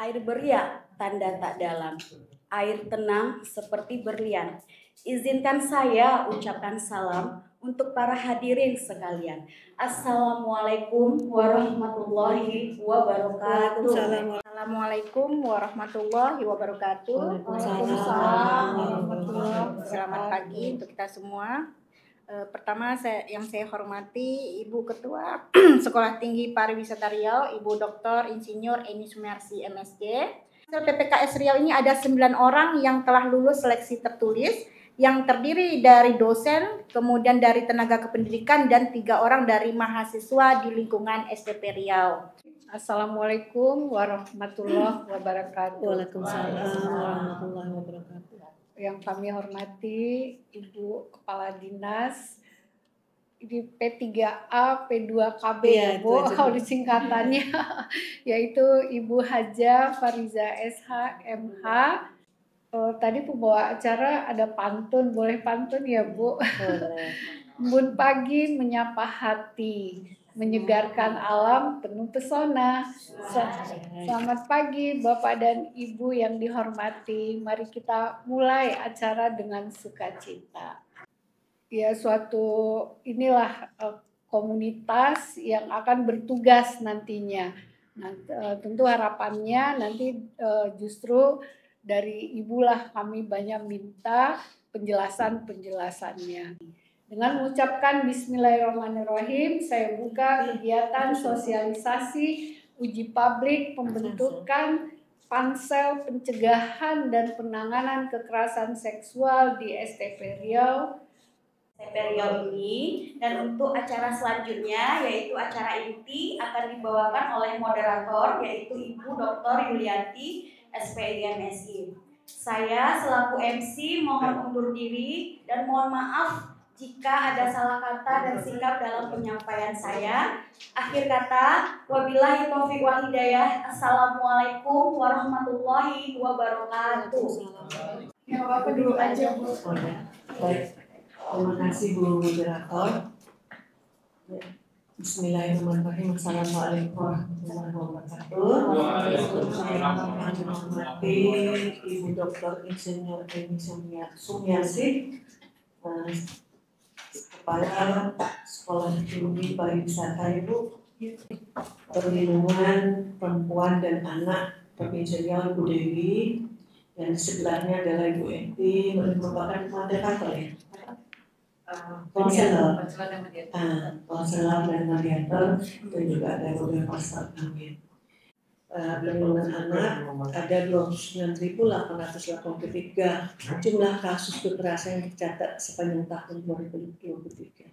Air beriak, tanda tak dalam. Air tenang seperti berlian. Izinkan saya ucapkan salam untuk para hadirin sekalian. Assalamualaikum warahmatullahi wabarakatuh. Assalamualaikum warahmatullahi wabarakatuh. Waalaikumsalam warahmatullahi wabarakatuh. Selamat pagi untuk kita semua. Pertama yang saya hormati Ibu Ketua Sekolah Tinggi Pariwisata Riau, Ibu Dr. Insinyur Eni Sumersi MSc. PPKS Riau ini ada 9 orang yang telah lulus seleksi tertulis yang terdiri dari dosen, kemudian dari tenaga kependidikan dan 3 orang dari mahasiswa di lingkungan STP Riau. Assalamualaikum warahmatullahi wabarakatuh. Waalaikumsalam warahmatullahi wabarakatuh. Yang kami hormati Ibu Kepala Dinas di P3A, P2KB ya Bu, kalau disingkatannya yaitu Ibu Haja Fariza SH MH. Tadi pembawa acara ada pantun, boleh pantun ya Bu? Boleh. Embun pagi menyapa hati, menyegarkan alam penuh pesona. Selamat pagi Bapak dan Ibu yang dihormati. Mari kita mulai acara dengan sukacita. Ya, suatu inilah komunitas yang akan bertugas nantinya. Nah, tentu harapannya nanti justru dari Ibulah kami banyak minta penjelasannya. Dengan mengucapkan Bismillahirrahmanirrahim, saya buka kegiatan sosialisasi uji publik pembentukan Pansel Pencegahan dan Penanganan Kekerasan Seksual di STP Riau. Ini, dan untuk acara selanjutnya yaitu acara inti akan dibawakan oleh moderator yaitu Ibu Dr. Yulianti SPIMSI. Saya selaku MC mohon undur diri dan mohon maaf jika ada salah kata dan sikap dalam penyampaian saya. Akhir kata, wabillahi taufiq wal hidayah. Assalamualaikum warahmatullahi wabarakatuh. Ya, Bapak dulu aja Bu. Baik, terima kasih Bu Moderator. Bismillahirrahmanirrahim. Assalamualaikum warahmatullahi wabarakatuh. Saya menghormati Ibu Dr. Insinyur Eni Sumersi, Kepala Sekolah Tinggi Pariwisata Ibu, Perlindungan Perempuan dan Anak Provinsi Riau Ibu Dewi, dan sebelahnya adalah Ibu Eti, merupakan moderator ya. Konselor dan mediator, dan juga ada beberapa staf kami. Perlindungan anak ada 29.883 jumlah kasus kekerasan yang tercatat sepanjang tahun 2023.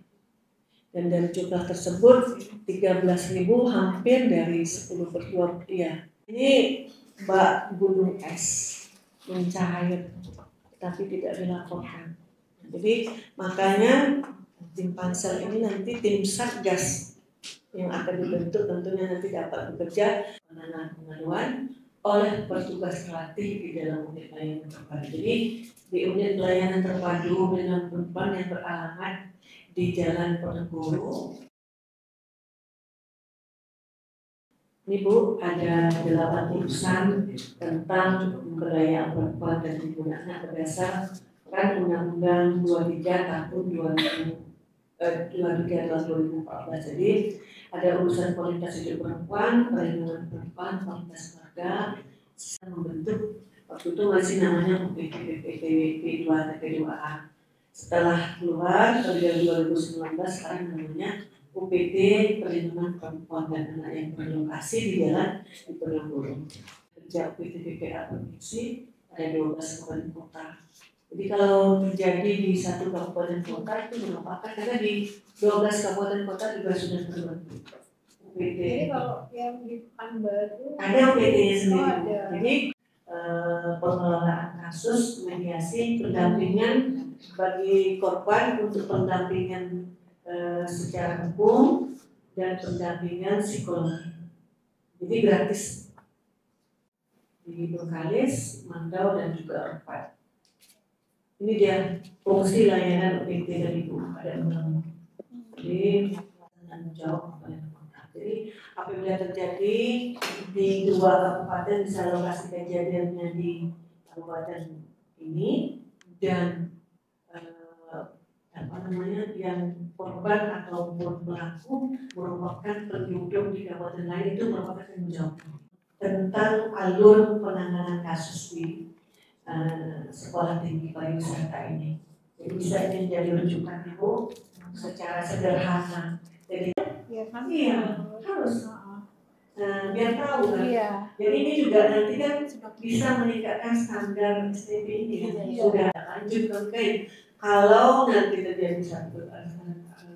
Dan dari jumlah tersebut 13.000 hampir dari 10/20 ya. Ini Mbak gunung es mencair tapi tidak dilaporkan. Jadi makanya tim pansel ini nanti tim satgas yang akan dibentuk tentunya nanti dapat bekerja penanganan oleh petugas terlatih di dalam unit layanan terpadu. Jadi di unit layanan terpadu dengan perempuan yang beralamat di Jalan Ponegoro. Ini Bu, ada 8 putusan tentang pemberdayaan perempuan dan ibu anak berdasarkan Undang-Undang 23 tahun 2014. Jadi ada urusan kualitas hidup perempuan, perlindungan perempuan, kualitas keluarga, membentuk waktu itu masih namanya UPTWP 2A. Setelah keluar pada 2019 sekarang namanya UPT Perlindungan Perempuan dan Anak yang berlokasi di Jalan Diponegoro. Kerja UPTWPA Provinsi ada 12 kabupaten kota. Jadi kalau terjadi di satu kabupaten kota itu merupakan karena di 12 kabupaten kota juga sudah terbentuk UPD. Jadi kalau yang di Pekanbaru Ada UPD-nya sendiri. Oh, ada. Jadi pengelolaan kasus, mediasi, pendampingan bagi korban untuk pendampingan secara hukum dan pendampingan psikologi. Jadi gratis di Bengkalis, Mandau dan juga Empat. Ini dia fungsi layanan UPD dari Ibu pada undang. Jadi tanggung jawab kepada pemerintah. Jadi apabila terjadi di dua kabupaten, bisa lokasi kejadiannya di kabupaten ini dan yang korban ataupun pelaku merupakan penduduk di kabupaten lain, itu merupakan tanggung jawab tentang alur penanganan kasus di sekolah tinggi pariwisata ini. Jadi bisa ini menjadi rujukan Ibu secara sederhana. Jadi ya kan? iya harus biar tahu kan. Iya. Jadi ini juga nanti kan bisa meningkatkan standar STP ini kan. Iya. Sudah lanjut ke kalau nanti terjadi satu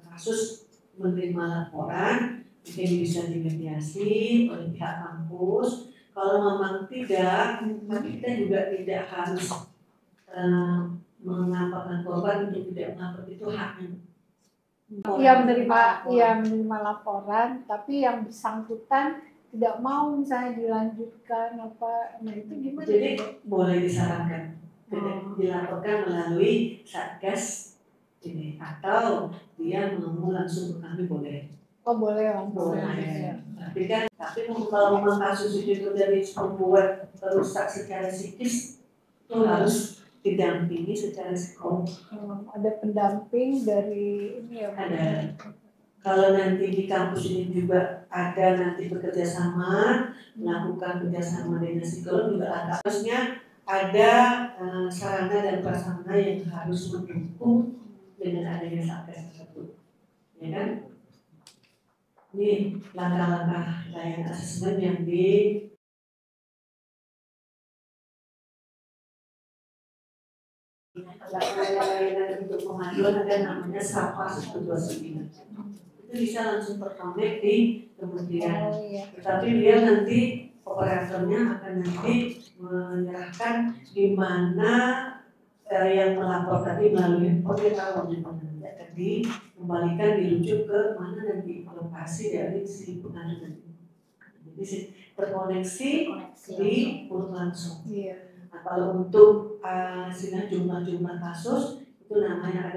kasus menerima laporan, mungkin bisa dimediasi oleh pihak kampus. Kalau memang tidak, kita juga tidak harus mengapakan korban untuk tidak melapor, itu haknya. Yang menerima laporan, tapi yang bersangkutan tidak mau misalnya dilanjutkan apa, nah itu gimana? Jadi boleh disarankan dilaporkan melalui Satgas ini atau dia mau langsung ke kami boleh. Oh boleh langsung. Boleh. Tapi kalau memang kasus itu dari membuat rusak secara psikis, itu harus didampingi secara psikologis. Ada pendamping dari ini ya. Ada. Kalau nanti di kampus ini juga ada nanti bekerja sama, melakukan kerjasama dengan psikolog juga ada. Harusnya ada sarana dan prasarana yang harus mendukung dengan adanya satgas tersebut, ya kan? Ini langkah-langkah layanan asesmen yang layanan untuk pengaduan ada namanya SAPA 129. Itu bisa langsung terkonek di kementerian. Oh, iya. Tetapi dia nanti operatornya akan nanti menyerahkan di mana yang melapor tadi melalui tahu tadi kembalikan dirujuk ke mana nanti lokasi dari si pengaduan. Jadi terkoneksi di urut langsung. Iya. Nah, kalau untuk jumlah kasus itu namanya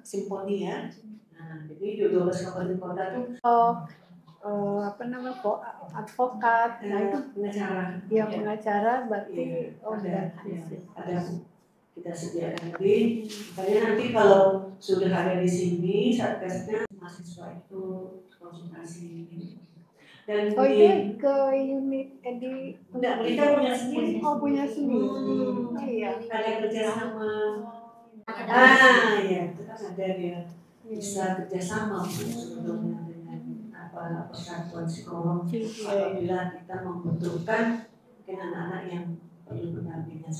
simponi ya. Nah, jadi di 12 kabupaten kota itu advokat, nah itu pengacara. yang pengacara berarti ada kita sediakan nanti. Makanya nanti kalau sudah ada di sini satgasnya mahasiswa itu konsultasi. Dan itu ke unit di kita punya sendiri. Oh punya sendiri. Oh iya. Ada kerjasama. Ya itu kan ada dia bisa kerjasama sebetulnya dengan persatuan psikolog apabila kita membutuhkan mungkin anak-anak yang perlu pendampingan.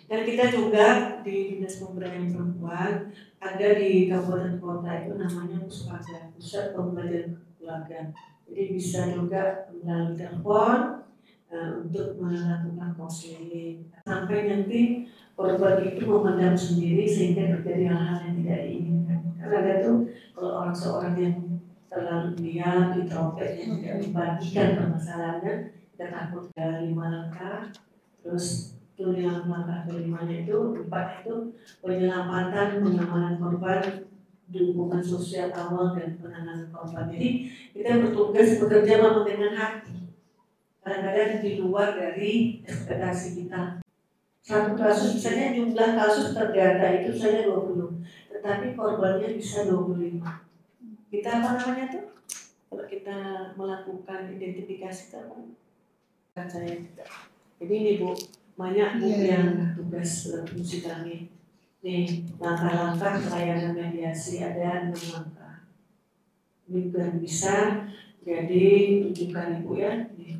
Dan kita juga di Dinas Pemberdayaan Perempuan ada di kabupaten kota itu namanya Puspaga, Pusat Pemberdayaan Keluarga. Jadi bisa juga melalui telepon untuk melakukan konseling sampai nanti korban itu memendam sendiri sehingga terjadi hal-hal yang tidak diinginkan. Karena ada tuh kalau seorang yang terlalu diam, introvert yang tidak membagikan permasalahannya, kita takut dari 5 langkah. Terus itu yang langkah kelimanya itu 4 itu penyelamatan pengamanan korban, dukungan sosial awal dan penanganan korban. Jadi kita bertugas bekerja memang dengan hati. Kadang-kadang di luar dari ekspektasi kita. Satu kasus misalnya jumlah kasus terdata itu saja 20, tetapi korbannya bisa 25. Kita apa namanya tuh? Kalau kita melakukan identifikasi itu kan saya juga. Jadi ini Bu, banyak Bu yang tugas fungsi kami. Nih, langkah-langkah pelayanan mediasi ada 6 langkah. Ini juga bisa jadi rujukan Ibu ya.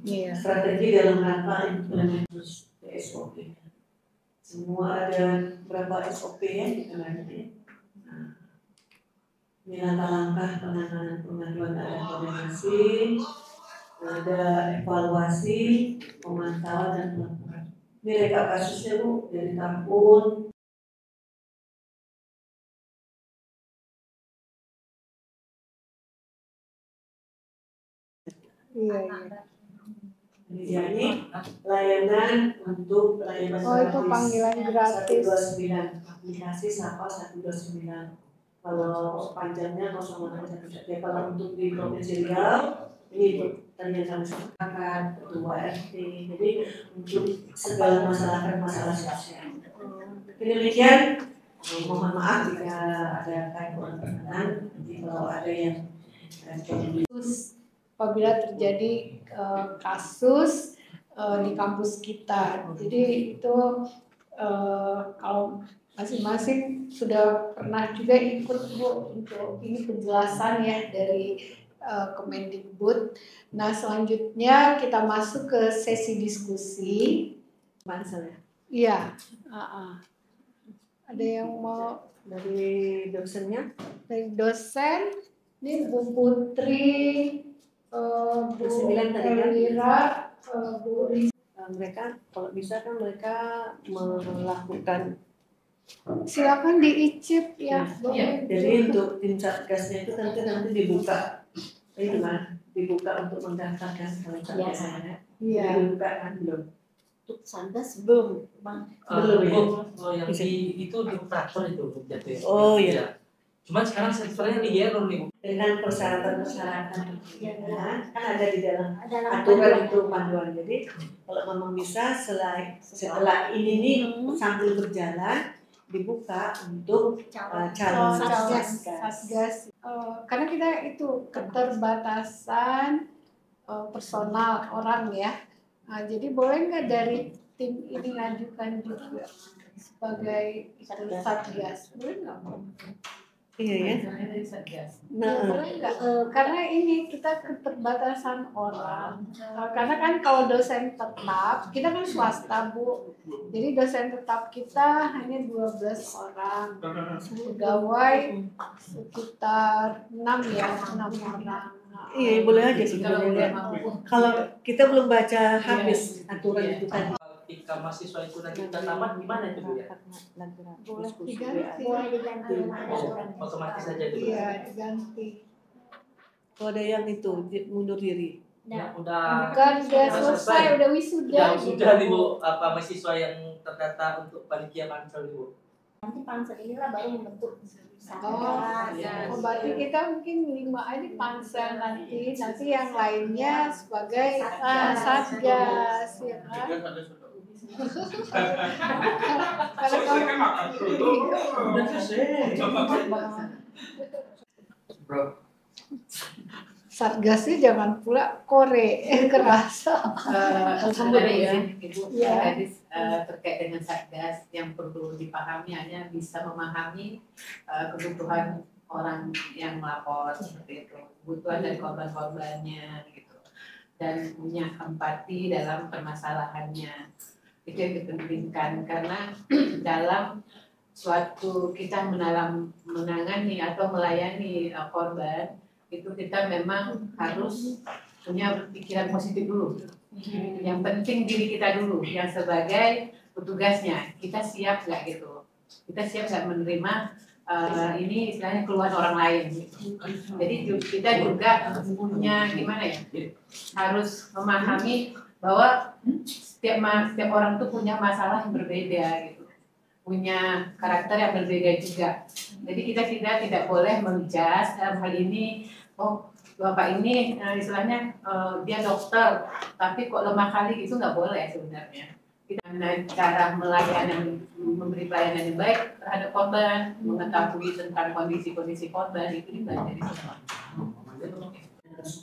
Iya. Strategi dalam rangka implementasi SOP. Semua ada berapa SOP ya di dalamnya. Nah, Ini langkah-langkah penanganan pengaduan, ada koordinasi, ada evaluasi, pemantauan dan pelaporan. Ini rekap kasusnya Bu dari tahun Iya. Jadi layanan untuk layanan Oh, itu panggilan gratis. 129 aplikasi Sapa 129. Kalau panjangnya 0813. Kalau untuk di Provinsi Riau ini tanya kami masyarakat, ketua RT. Jadi untuk segala masalah sosial. Demikian, mohon maaf jika ada kekurangan perkenan. Jadi kalau ada yang Apabila terjadi kasus di kampus kita. Jadi itu kalau masing-masing sudah pernah juga ikut Bu untuk ini penjelasan ya dari Kemendikbud. Nah selanjutnya kita masuk ke sesi diskusi. Pansel ya. Iya. Ada yang mau Dari dosennya? dari dosen? Ini Bu Putri, Bu Elvira, Bu Rizky. Mereka kalau bisa kan mereka melakukan. Silakan diicip ya. Ya, jadi untuk tim satgasnya itu nanti dibuka, itu kan dibuka untuk mendaftarkan kalau satgasnya. Iya. Dibuka kan belum? Untuk satgas belum, Bang. Belum ya? Oh, yang itu di operator itu jatuh. Oh iya. Cuman sekarang servernya di error nih. Dengan persyaratan-persyaratan kan ada di dalam Dalam aturan itu panduan. Jadi kalau memang bisa setelah ini nih sambil berjalan dibuka untuk calon Satgas. Karena kita itu keterbatasan personal orang ya. Nah, jadi boleh nggak dari tim ini ngajukan juga sebagai satgas? Boleh nggak? iya ya. Nah, boleh nggak? Karena ini kita keterbatasan orang. Karena kan kalau dosen tetap, kita kan swasta Bu. Jadi dosen tetap kita hanya 12 orang. Pegawai sekitar 6 ya, 6 orang. Iya boleh aja sebenarnya. Kalau kita belum baca habis aturan itu tadi. Ketika mahasiswa itu nanti kita tamat gimana itu Bu ya? Boleh diganti. Otomatis saja itu. Iya, diganti. Kalau ada yang itu mundur diri. Ya, udah Bukan sudah selesai, udah wisuda. sudah nih Bu, apa mahasiswa yang terdata untuk panitia pansel Bu? Nanti pansel inilah baru membentuk Oh, berarti kita mungkin 5 aja pansel nanti yang lainnya sebagai satgas ya kan? Satgasnya jangan pula kore kerasa. Sebenarnya Ibu Ya. terkait dengan satgas yang perlu dipahami hanya bisa memahami kebutuhan orang yang melapor seperti itu, kebutuhan dari korban-korbannya gitu, dan punya empati dalam permasalahannya. Itu yang dipentingkan karena dalam suatu kita menangani atau melayani korban itu kita memang harus punya pikiran positif dulu. Yang penting diri kita dulu, yang sebagai petugasnya kita siap nggak gitu, kita siap nggak menerima ini istilahnya keluhan orang lain. Jadi kita juga punya gimana ya, harus memahami bahwa setiap orang tuh punya masalah yang berbeda gitu, punya karakter yang berbeda juga. Jadi kita tidak boleh menjudge dalam hal ini. Oh, Bapak ini istilahnya dia dokter, tapi kok lemah kali gitu, nggak boleh sebenarnya. Kita cara melayani, memberi pelayanan yang baik terhadap korban, mengetahui tentang kondisi-kondisi korban itu dipelajari semua.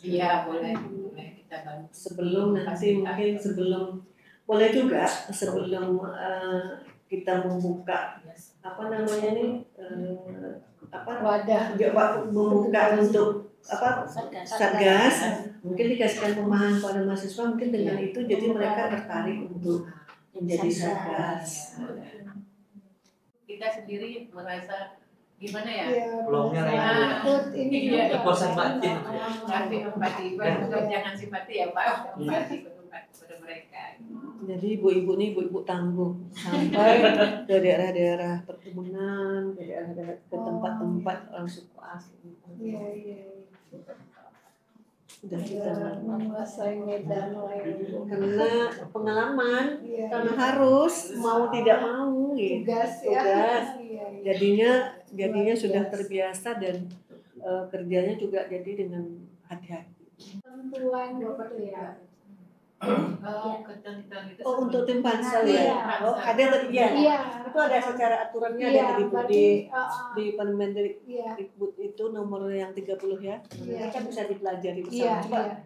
Iya boleh kita bantu. Sebelum nanti mungkin boleh juga sebelum kita membuka apa namanya nih Wadah. Membuka untuk satgas, mungkin dikasihkan pemahaman pada mahasiswa mungkin dengan itu jadi mereka tertarik untuk menjadi satgas. Kita sendiri merasa gimana ya? Iya, Pelongnya bahasa itu. akut ini Iya, juga. kepuasan batin. Ngerti empati, bukan jangan simpati ya Pak, empati kepada mereka. Jadi ibu-ibu ini ibu-ibu tangguh sampai ke daerah-daerah perkebunan, ke daerah-daerah ke tempat-tempat orang suku asli. Iya, iya. Sudah kita Menguasai medan lagi. karena pengalaman, Iya, karena harus mau tidak mau gitu. tugas ya. Tugas. Iya, iya. Jadinya sudah terbiasa dan kerjanya juga jadi dengan hati-hati. Tentuan gitu ya. Ketentuan itu Oh, untuk tim pansel Iya. ya? Oh, ada tadi ya? Iya. Itu ada secara aturannya Iya, ada berarti, di Permendikbud iya. itu nomor yang 30 ya. Iya. Kan bisa dipelajari Iya, bersama. Coba. iya.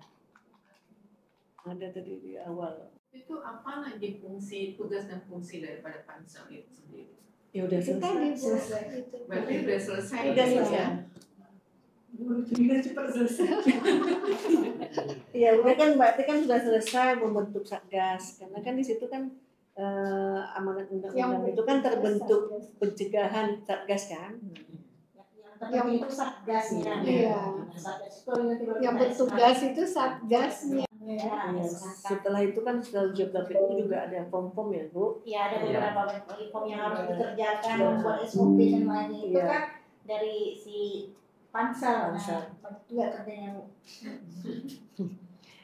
Ada tadi di awal. itu apa lagi fungsi tugas dan fungsi daripada pansel itu sendiri? Ya udah Kita selesai. di selesai itu. Berarti udah selesai. Udah selesai. ya? Iya, udah kan berarti kan sudah selesai membentuk satgas. Karena kan di situ kan amanat undang-undang itu kan terbentuk pencegahan satgas kan. Yang itu satgasnya. Iya. Satgas itu Yang bertugas itu satgasnya. Ya, Iya, setelah itu kan setelah uji praktek itu juga ada form-form ya Bu. ya ada beberapa form yang harus dikerjakan, Iya. membuat SOP dan lainnya itu Iya. kan dari si pansel. Pansel. Nah, itu ya kerjanya.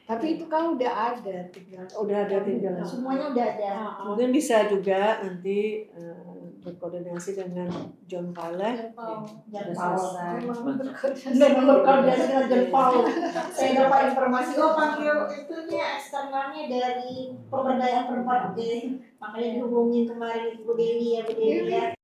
Tapi itu kan udah ada tinggal. Udah ada tinggal. Semuanya udah ada. Mungkin bisa juga nanti berkoordinasi dengan John Paul. Jan Udah Paul. selesai. Memang berkoordinasi dengan Jan Paul. Saya dapat informasi, panggil itunya eksternalnya dari pemberdayaan perempuan. Oke, makanya dihubungin kemarin Ibu Dewi ya, Bu Dewi ya.